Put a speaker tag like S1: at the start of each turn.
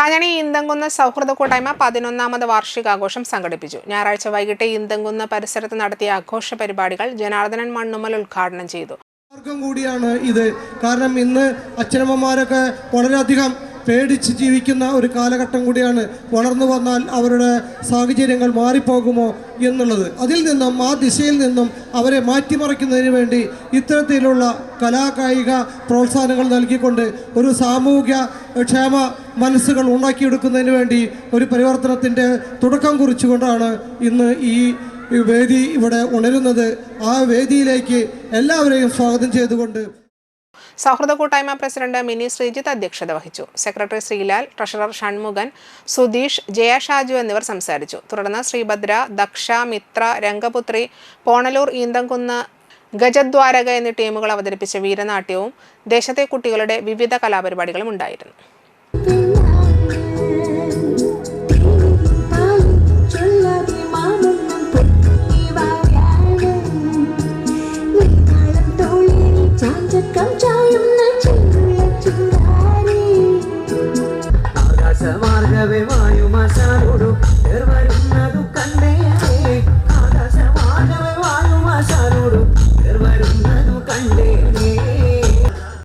S1: കാഞ്ഞാണി ഈന്തംകുന്ന് സൗഹൃദ കൂട്ടായ്മ 11ാമത് വാർഷികാഘോഷം സംഘടിപ്പിച്ചു. ഞായറാഴ്ച വൈകിട്ട് ഈന്തംകുന്ന് പരിസരത്ത് നടത്തിയ ആഘോഷ പരിപാടികൾ ജനാർദ്ദനൻ മണ്ണുമ്മൽ ഉദ്ഘാടനം ചെയ്തു.
S2: മാർഗം കൂടിയാണ് ഇത്. കാരണം ഇന്ന് അച്ഛനമ്മമാരൊക്കെ വളരെയധികം പേടിച്ച് ജീവിക്കുന്ന ഒരു കാലഘട്ടം കൂടിയാണ്. വളർന്നു വന്നാൽ അവരുടെ സാഹചര്യങ്ങൾ മാറിപ്പോകുമോ എന്നുള്ളത്. അതിൽ നിന്നും ആ ദിശയിൽ നിന്നും അവരെ മാറ്റിമറിക്കുന്നതിന് വേണ്ടി ഇത്തരത്തിലുള്ള കലാകായിക പ്രോത്സാഹനങ്ങൾ നൽകിക്കൊണ്ട് ഒരു സാമൂഹ്യ ക്ഷേമ മനസ്സുകൾ ഉണ്ടാക്കിയെടുക്കുന്നതിന് വേണ്ടി ഒരു പരിവർത്തനത്തിൻ്റെ തുടക്കം കുറിച്ചുകൊണ്ടാണ് ഇന്ന് ഈ വേദി ഇവിടെ ഉണരുന്നത്. ആ വേദിയിലേക്ക് എല്ലാവരെയും സ്വാഗതം ചെയ്തുകൊണ്ട്
S1: സൗഹൃദ കൂട്ടായ്മ പ്രസിഡന്റ് മിനി ശ്രീജിത്ത് അധ്യക്ഷത വഹിച്ചു. സെക്രട്ടറി ശ്രീലാൽ, ട്രഷറർ ഷൺമുഖൻ, സുധീഷ്, ജയ ഷാജു എന്നിവർ സംസാരിച്ചു. തുടർന്ന് ശ്രീഭദ്ര, ദക്ഷ, മിത്ര, രംഗപുത്രി, പോണലൂർ, ഈന്തംകുന്ന്, ഗജദ്വാരക എന്നീ ടീമുകൾ അവതരിപ്പിച്ച വീരനാട്യവും ദേശത്തെ കുട്ടികളുടെ വിവിധ കലാപരിപാടികളും ഉണ്ടായിരുന്നു.